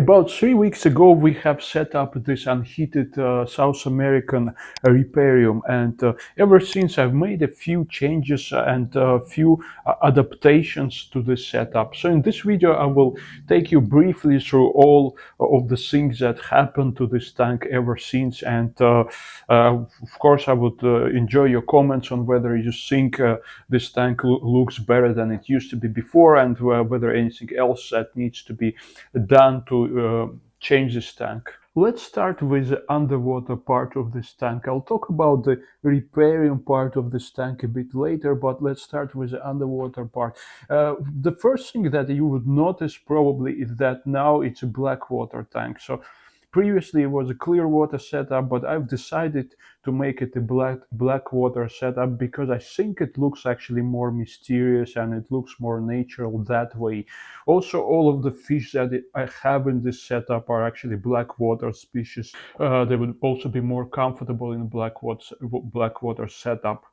About 3 weeks ago, we have set up this unheated South American Riparium, and ever since I've made a few changes and a few adaptations to this setup. So in this video, I will take you briefly through all of the things that happened to this tank ever since, and of course, I would enjoy your comments on whether you think this tank looks better than it used to be before, and whether anything else that needs to be done to change this tank. Let's start with the underwater part of this tank. I'll talk about the repairing part of this tank a bit later, but let's start with the underwater part. The first thing that you would notice probably is that now it's a Blackwater tank. So previously it was a clear water setup, but I've decided to make it a Blackwater setup because I think it looks actually more mysterious and it looks more natural that way. Also, all of the fish that I have in this setup are actually Blackwater species. They would also be more comfortable in a Blackwater setup.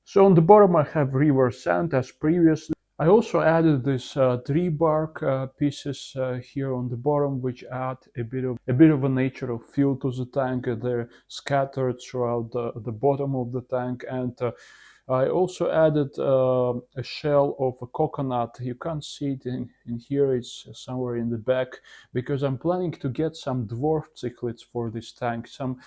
So on the bottom I have river sand as previously. I also added these tree bark pieces here on the bottom, which add a bit of a natural feel to the tank. They're scattered throughout the bottom of the tank, and I also added a shell of a coconut. You can't see it in here, it's somewhere in the back, because I'm planning to get some dwarf cichlids for this tank, some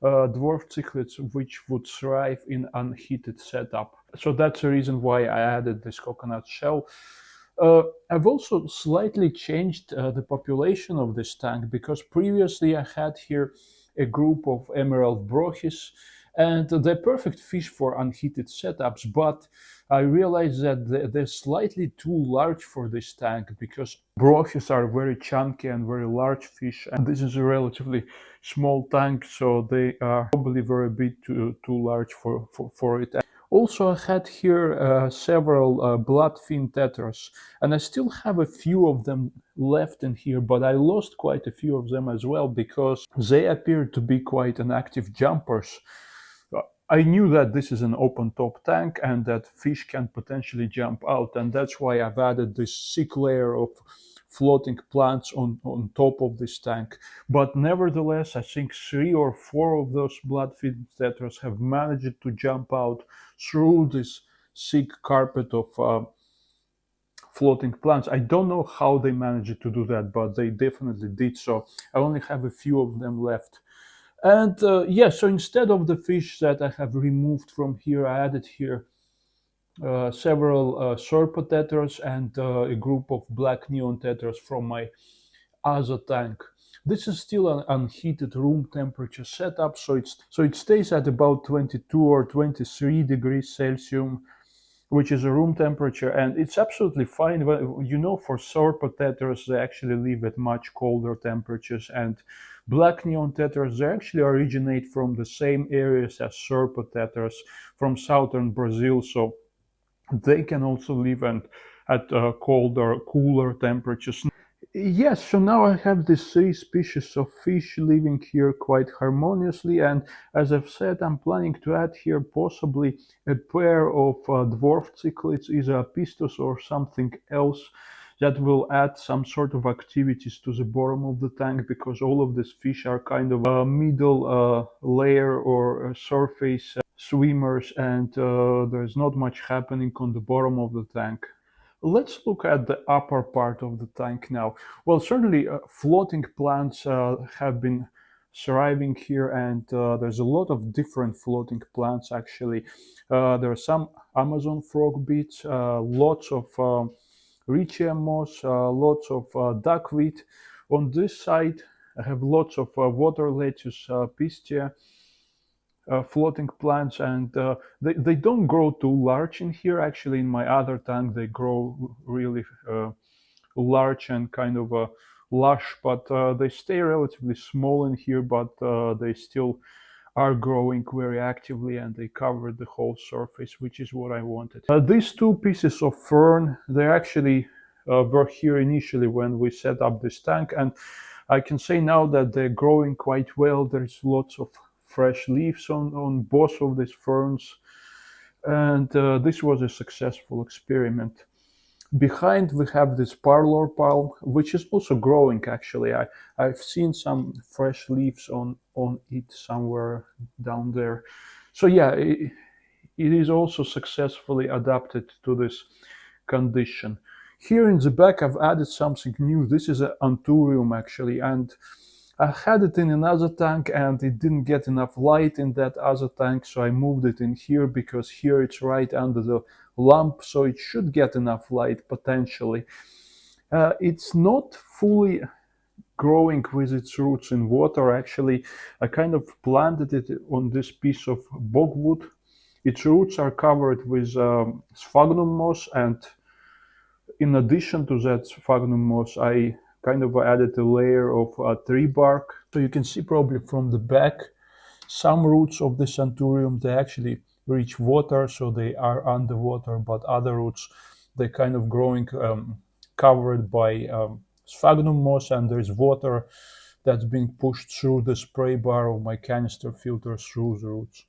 dwarf cichlids which would thrive in unheated setup. So that's the reason why I added this coconut shell. I've also slightly changed the population of this tank, because previously I had here a group of emerald brochis, and they're perfect fish for unheated setups, but I realized that they're slightly too large for this tank, because brochis are very chunky and very large fish, and this is a relatively small tank, so they are probably very bit too large for it. Also, I had here several bloodfin tetras, and I still have a few of them left in here, but I lost quite a few of them as well because they appear to be quite inactive jumpers. I knew that this is an open top tank and that fish can potentially jump out, and that's why I've added this thick layer of floating plants on top of this tank. But nevertheless, I think 3 or 4 of those bloodfin tetras have managed to jump out through this thick carpet of floating plants. I don't know how they managed to do that, but they definitely did so. I only have a few of them left. And yeah, so instead of the fish that I have removed from here, I added here several Serpotetras and a group of black neon tetras from my other tank. This is still an unheated room temperature setup, so it stays at about 22 or 23 degrees Celsius, which is a room temperature, and it's absolutely fine. You know, for Serpotetras, they actually live at much colder temperatures, and black neon tetras, they actually originate from the same areas as Serpotetras from southern Brazil, so they can also live at colder, cooler temperatures. Yes, so now I have these 3 species of fish living here quite harmoniously, and as I've said, I'm planning to add here possibly a pair of dwarf cichlids, either Pistos or something else, that will add some sort of activities to the bottom of the tank, because all of these fish are kind of a middle layer or surface swimmers, and there's not much happening on the bottom of the tank. Let's look at the upper part of the tank now. Well, certainly floating plants have been thriving here, and there's a lot of different floating plants actually. There are some Amazon frog beets, lots of Richium moss, lots of duckweed. On this side, I have lots of water lettuce, pistia, floating plants, and they don't grow too large in here. Actually, in my other tank, they grow really large and kind of lush, but they stay relatively small in here, but they still are growing very actively, and they cover the whole surface, which is what I wanted. These 2 pieces of fern, they actually were here initially when we set up this tank, and I can say now that they're growing quite well. There's lots of fresh leaves on both of these ferns, and this was a successful experiment. Behind we have this parlor palm, which is also growing actually. I've seen some fresh leaves on it somewhere down there. So yeah, it is also successfully adapted to this condition. Here in the back, I've added something new. This is an anthurium actually, and I had it in another tank and it didn't get enough light in that other tank, so I moved it in here because here it's right under the lamp, so it should get enough light potentially. It's not fully growing with its roots in water. Actually, I kind of planted it on this piece of bogwood. Its roots are covered with sphagnum moss, and in addition to that sphagnum moss, I kind of added a layer of tree bark. So you can see probably from the back, some roots of the Santhurium, they actually reach water, so they are underwater, but other roots, they kind of growing covered by sphagnum moss, and there's water that's being pushed through the spray bar of my canister filter through the roots.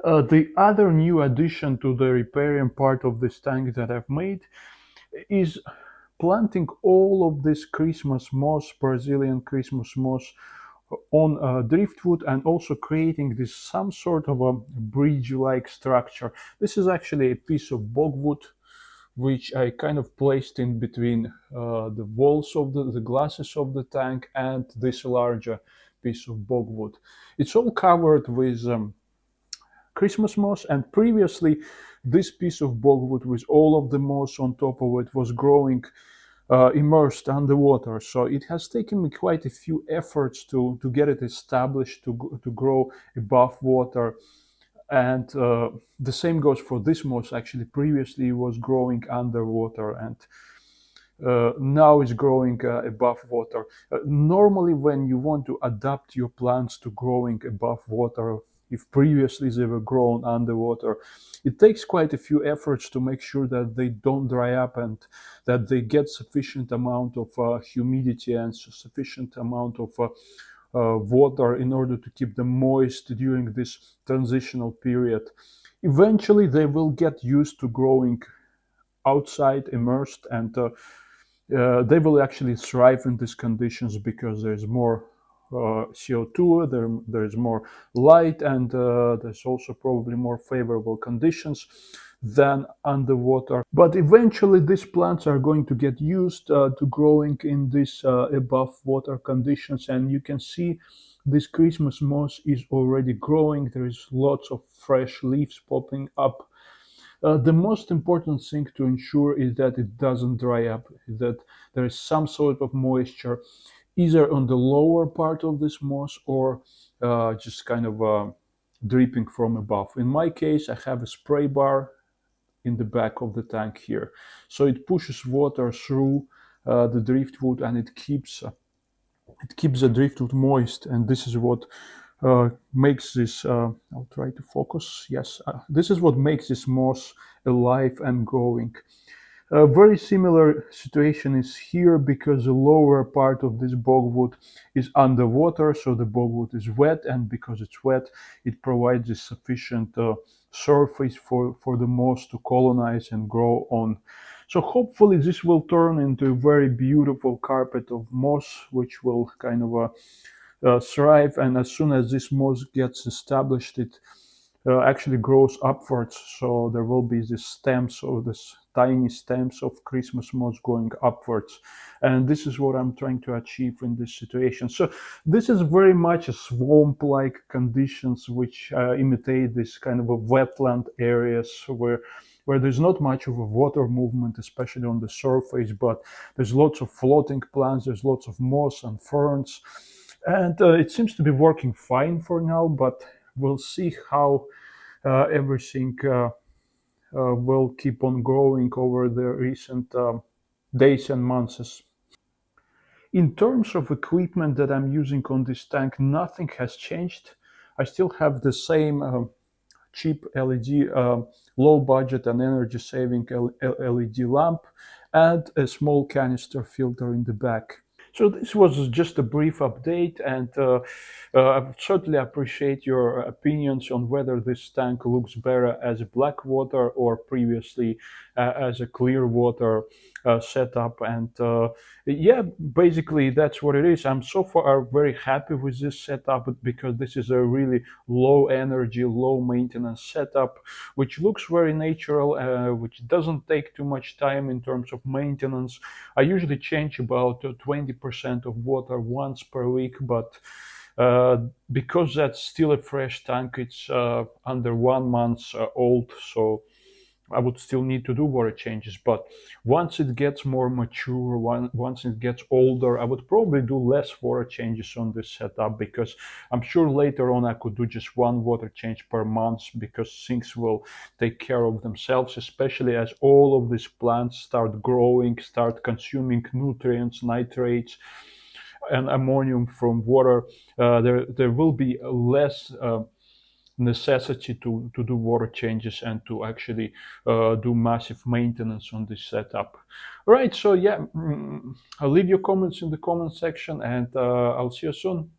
The other new addition to the riparian part of this tank that I've made is planting all of this Christmas moss, Brazilian Christmas moss, on driftwood, and also creating this some sort of a bridge-like structure. This is actually a piece of bogwood which I kind of placed in between the walls of the glasses of the tank and this larger piece of bogwood. It's all covered with Christmas moss, and previously this piece of bogwood with all of the moss on top of it was growing immersed underwater. So it has taken me quite a few efforts to get it established to grow above water. And the same goes for this moss. Actually, previously it was growing underwater, and now it's growing above water. Normally, when you want to adapt your plants to growing above water, if previously they were grown underwater, it takes quite a few efforts to make sure that they don't dry up and that they get sufficient amount of humidity and sufficient amount of water in order to keep them moist during this transitional period. Eventually, they will get used to growing outside immersed, and they will actually thrive in these conditions because there's more CO2, there's more light, and there's also probably more favorable conditions than underwater. But eventually, these plants are going to get used to growing in these above water conditions, and you can see this Christmas moss is already growing. There is lots of fresh leaves popping up. The most important thing to ensure is that it doesn't dry up, that there is some sort of moisture either on the lower part of this moss or just kind of dripping from above. In my case, I have a spray bar in the back of the tank here. So it pushes water through the driftwood, and it keeps the driftwood moist, and this is what makes this, I'll try to focus, yes, this is what makes this moss alive and growing. A very similar situation is here because the lower part of this bogwood is underwater, so the bogwood is wet, and because it's wet, it provides a sufficient surface for the moss to colonize and grow on. So hopefully this will turn into a very beautiful carpet of moss, which will kind of thrive. And as soon as this moss gets established, it actually grows upwards. So there will be these stems, or this tiny stems of Christmas moss going upwards. And this is what I'm trying to achieve in this situation. So this is very much a swamp-like conditions which imitate this kind of a wetland areas where there's not much of a water movement, especially on the surface, but there's lots of floating plants, there's lots of moss and ferns, and it seems to be working fine for now, but we'll see how everything will keep on growing over the recent days and months. In terms of equipment that I'm using on this tank, nothing has changed. I still have the same cheap LED, low budget and energy saving LED lamp, and a small canister filter in the back. So this was just a brief update, and I certainly appreciate your opinions on whether this tank looks better as a Blackwater or previously as a Clearwater setup. And yeah, basically that's what it is. I'm so far very happy with this setup because this is a really low energy, low maintenance setup, which looks very natural, which doesn't take too much time in terms of maintenance. I usually change about 20% of water once per week, but uh, because that's still a fresh tank, it's under 1 month old, so I would still need to do water changes. But once it gets more mature, once it gets older, I would probably do less water changes on this setup because I'm sure later on I could do just one water change per month because things will take care of themselves, especially as all of these plants start growing, start consuming nutrients, nitrates, and ammonium from water. There will be less necessity to do water changes and to actually do massive maintenance on this setup. All right, so yeah, I'll leave your comments in the comment section, and I'll see you soon.